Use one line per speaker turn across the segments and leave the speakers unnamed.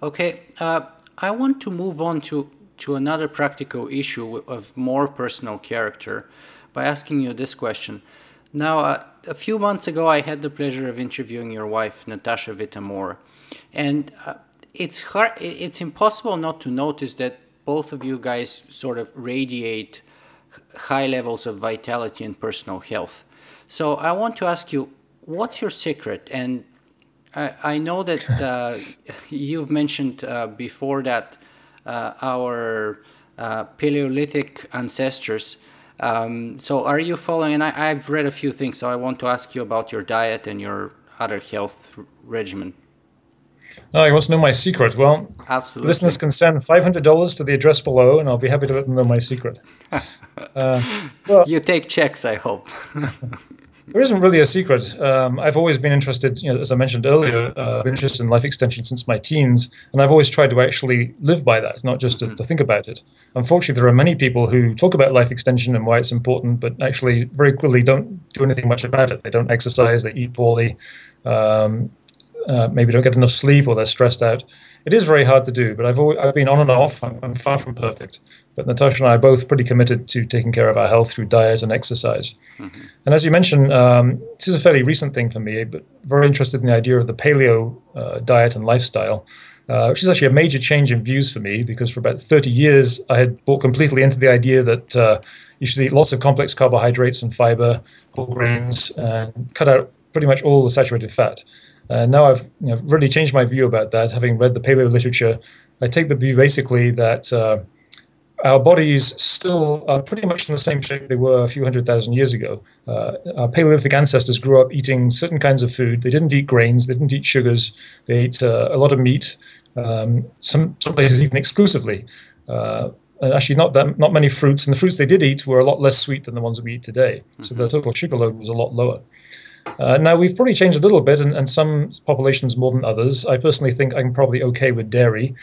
Okay, I want to move on to another practical issue of more personal character by asking you this question. Now, a few months ago, I had the pleasure of interviewing your wife, Natasha Vitamore, and it's impossible not to notice that both of you guys sort of radiate high levels of vitality and personal health. So I want to ask you, what's your secret? And I know that you've mentioned before that our Paleolithic ancestors. So are you following? And I've read a few things, so I want to ask you about your diet and your other health regimen.
Oh, you want to know my secret? Well,
absolutely.
Listeners can send $500 to the address below, and I'll be happy to let them know my secret.
Well, you take checks, I hope.
There isn't really a secret. I've always been interested, as I mentioned earlier, been interested in life extension since my teens, and I've always tried to actually live by that, not just to think about it. Unfortunately, there are many people who talk about life extension and why it's important, but actually very quickly don't do anything much about it. They don't exercise, they eat poorly, maybe don't get enough sleep, or they're stressed out. It is very hard to do, but I've been on and off. I'm far from perfect. But Natasha and I are both pretty committed to taking care of our health through diet and exercise. And as you mentioned, this is a fairly recent thing for me, but very interested in the idea of the paleo diet and lifestyle, which is actually a major change in views for me, because for about 30 years, I had bought completely into the idea that you should eat lots of complex carbohydrates and fiber, whole grains, and cut out pretty much all the saturated fat. Now I've really changed my view about that, having read the paleo literature. I take the view basically that our bodies still are pretty much in the same shape they were a few 100,000 years ago. Our Paleolithic ancestors grew up eating certain kinds of food. They didn't eat grains, they didn't eat sugars, they ate a lot of meat, some places even exclusively. And actually not many fruits, and the fruits they did eat were a lot less sweet than the ones we eat today. So the total sugar load was a lot lower. Now, we've probably changed a little bit, and some populations more than others. I personally think I'm probably okay with dairy.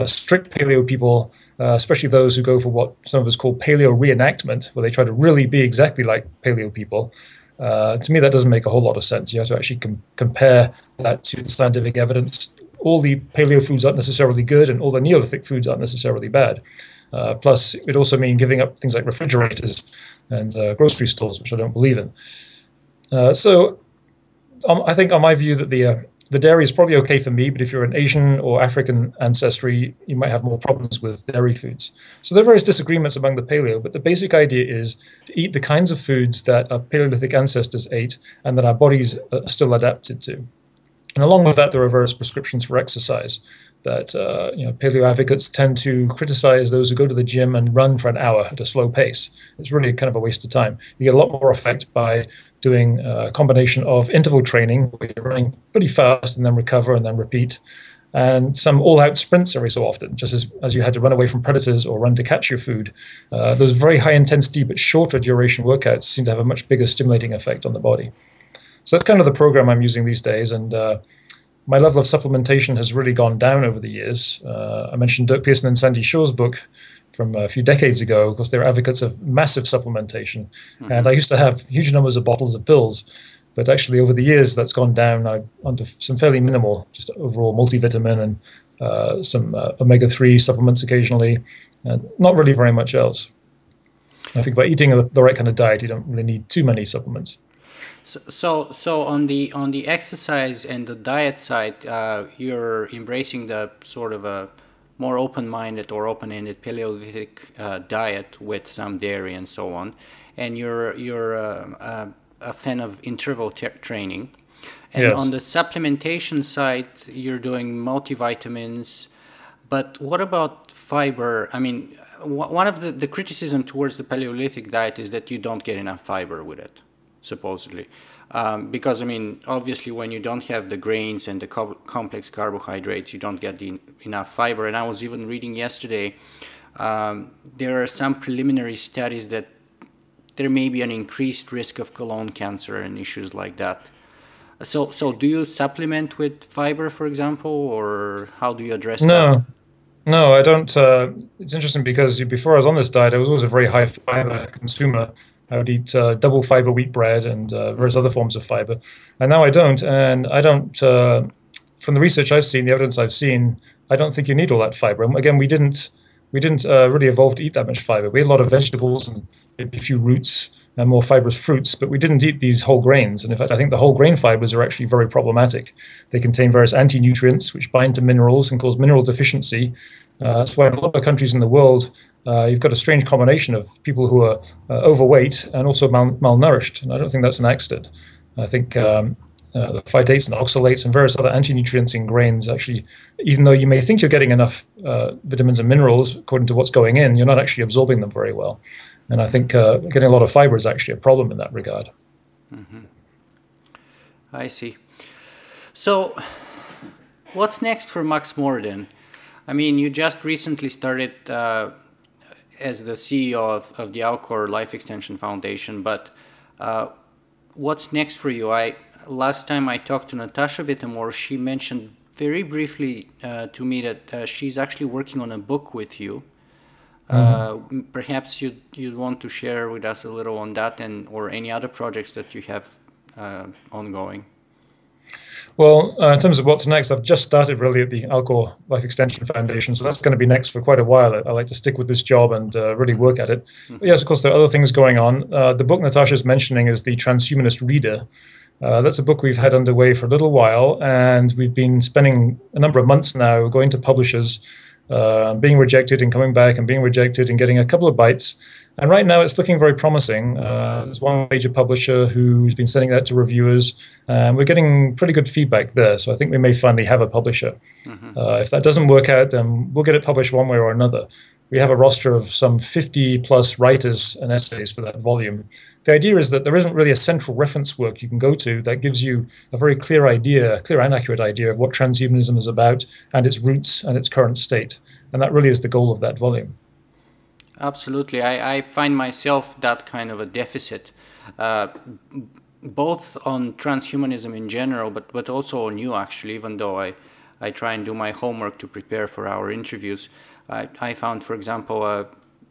Strict paleo people, especially those who go for what some of us call paleo reenactment, where they try to really be exactly like paleo people, to me that doesn't make a whole lot of sense. You have to actually compare that to the scientific evidence. All the paleo foods aren't necessarily good, and all the Neolithic foods aren't necessarily bad. Plus, it also means giving up things like refrigerators and grocery stores, which I don't believe in. I think on my view that the dairy is probably okay for me, but if you're an Asian or African ancestry, you might have more problems with dairy foods. So there are various disagreements among the paleo, but the basic idea is to eat the kinds of foods that our Paleolithic ancestors ate and that our bodies are still adapted to. And along with that, there are various prescriptions for exercise that paleo advocates tend to criticize those who go to the gym and run for an hour at a slow pace. It's really kind of a waste of time. You get a lot more effect by doing a combination of interval training, where you're running pretty fast and then recover and then repeat, and some all-out sprints every so often, just as you had to run away from predators or run to catch your food. Those very high-intensity but shorter duration workouts seem to have a much bigger stimulating effect on the body. So that's kind of the program I'm using these days, and my level of supplementation has really gone down over the years. I mentioned Dirk Pearson and Sandy Shaw's book from a few decades ago, because they were advocates of massive supplementation. And I used to have huge numbers of bottles of pills, but actually over the years that's gone down onto some fairly minimal, just overall multivitamin and some omega-3 supplements occasionally, and not really very much else. I think by eating the right kind of diet, you don't really need too many supplements.
So on the exercise and the diet side, you're embracing the sort of a more open-minded or open-ended Paleolithic diet with some dairy and so on, and you're a fan of interval training. And yes. On the supplementation side, you're doing multivitamins. But what about fiber? I mean, one of the criticism towards the Paleolithic diet is that you don't get enough fiber with it, supposedly. Because, I mean, obviously when you don't have the grains and the complex carbohydrates, you don't get enough fiber. And I was even reading yesterday, there are some preliminary studies that there may be an increased risk of colon cancer and issues like that. So do you supplement with fiber, for example, or how do you address that?
No, I don't. It's interesting because before I was on this diet, I was always a very high fiber consumer. I would eat double fiber wheat bread and various other forms of fiber. And now I don't. And I don't, from the research I've seen, the evidence I've seen, I don't think you need all that fiber. And again, we didn't really evolve to eat that much fiber. We had a lot of vegetables and maybe a few roots and more fibrous fruits, but we didn't eat these whole grains. And in fact, I think the whole grain fibers are actually very problematic. They contain various anti-nutrients which bind to minerals and cause mineral deficiency. That's why in a lot of countries in the world, you've got a strange combination of people who are overweight and also malnourished. And I don't think that's an accident. I think the phytates and oxalates and various other anti-nutrients in grains actually, even though you may think you're getting enough vitamins and minerals according to what's going in, you're not actually absorbing them very well. And I think getting a lot of fiber is actually a problem in that regard.
Mm-hmm. I see. So what's next for Max Moore then? I mean, you just recently started as the CEO of the Alcor Life Extension Foundation, but what's next for you? Last time I talked to Natasha Whittemore, she mentioned very briefly to me that she's actually working on a book with you. Perhaps you'd want to share with us a little on that, or any other projects that you have ongoing.
Well, in terms of what's next, I've just started really at the Alcor Life Extension Foundation, so that's going to be next for quite a while. I like to stick with this job and really work at it. But yes, of course, there are other things going on. The book Natasha's mentioning is the Transhumanist Reader. That's a book we've had underway for a little while, and we've been spending a number of months now going to publishers, being rejected and coming back and being rejected and getting a couple of bites. And right now it's looking very promising. There's one major publisher who's been sending that to reviewers, and we're getting pretty good feedback there. So I think we may finally have a publisher. If that doesn't work out, then we'll get it published one way or another. We have a roster of some 50 plus writers and essays for that volume. The idea is that there isn't really a central reference work you can go to that gives you a very clear and accurate idea of what transhumanism is about and its roots and its current state. And that really is the goal of that volume.
Absolutely. I find myself that kind of a deficit, both on transhumanism in general, but also on you, actually, even though I try and do my homework to prepare for our interviews. I found, for example,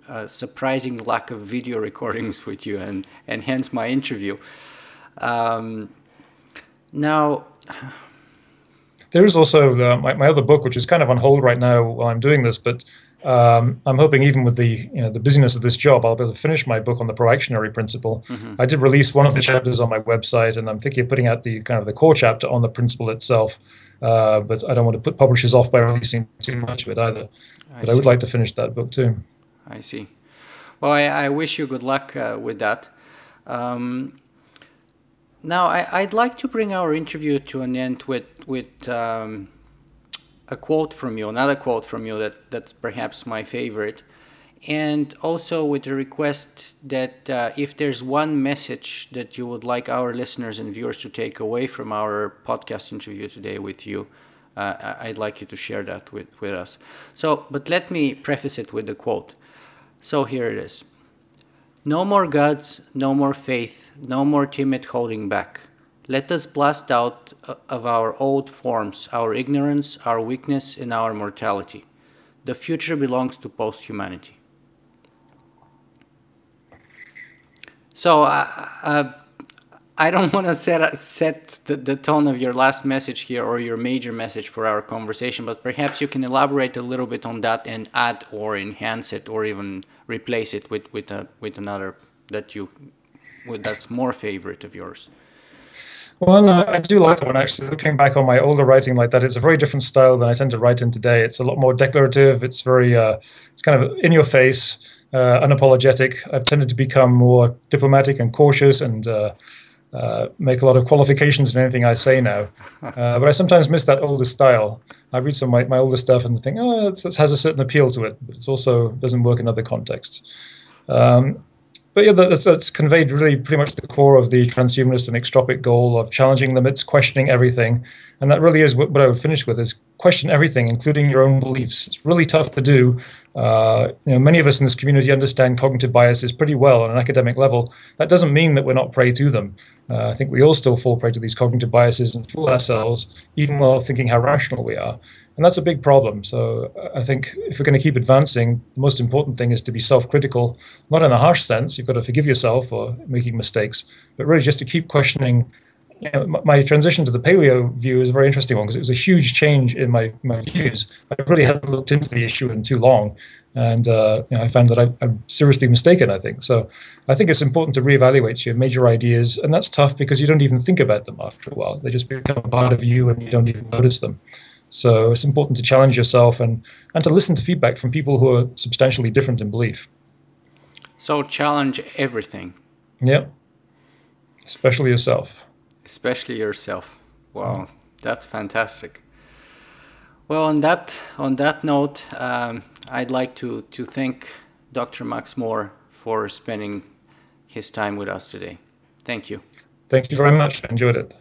a surprising lack of video recordings with you, and hence my interview. Now,
there is also my other book, which is kind of on hold right now while I'm doing this, but I'm hoping even with the busyness of this job, I'll be able to finish my book on the proactinary principle. I did release one of the chapters on my website, and I'm thinking of putting out the core chapter on the principle itself. But I don't want to put publishers off by releasing too much of it either. But I would like to finish that book too.
I see. Well, I wish you good luck with that. Now, I'd like to bring our interview to an end with a quote from you, another quote from you that's perhaps my favorite, and also with a request that if there's one message that you would like our listeners and viewers to take away from our podcast interview today with you, I'd like you to share that with us. So, but let me preface it with the quote. So here it is. No more gods, no more faith, no more timid holding back. Let us blast out of our old forms, our ignorance, our weakness, and our mortality. The future belongs to posthumanity. So I don't want to set the tone of your last message here or your major message for our conversation, but perhaps you can elaborate a little bit on that and add or enhance it or even replace it with another that's more favorite of yours.
Well, I do like that one, actually. Looking back on my older writing like that, it's a very different style than I tend to write in today. It's a lot more declarative. It's very, it's kind of in your face, unapologetic. I've tended to become more diplomatic and cautious and make a lot of qualifications in anything I say now. But I sometimes miss that older style. I read some of my older stuff and think, oh, it has a certain appeal to it, but it also doesn't work in other contexts. But yeah, that's conveyed really pretty much the core of the transhumanist and extropic goal of challenging limits, questioning everything. And that really is what I would finish with, is question everything, including your own beliefs. It's really tough to do. Many of us in this community understand cognitive biases pretty well on an academic level. That doesn't mean that we're not prey to them. I think we all still fall prey to these cognitive biases and fool ourselves, even while thinking how rational we are. And that's a big problem. So I think if we're going to keep advancing, the most important thing is to be self-critical, not in a harsh sense. You've got to forgive yourself for making mistakes, but really just to keep questioning my transition to the paleo view is a very interesting one because it was a huge change in my views. I really hadn't looked into the issue in too long, and I found that I'm seriously mistaken, I think. So I think it's important to reevaluate your major ideas, and that's tough because you don't even think about them after a while. They just become a part of you and you don't even notice them. So it's important to challenge yourself and to listen to feedback from people who are substantially different in belief.
So challenge everything.
Yeah, especially yourself.
Especially yourself. Wow, that's fantastic. Well, on that note, I'd like to thank Dr. Max Moore for spending his time with us today. Thank you.
Thank you very much. I enjoyed it.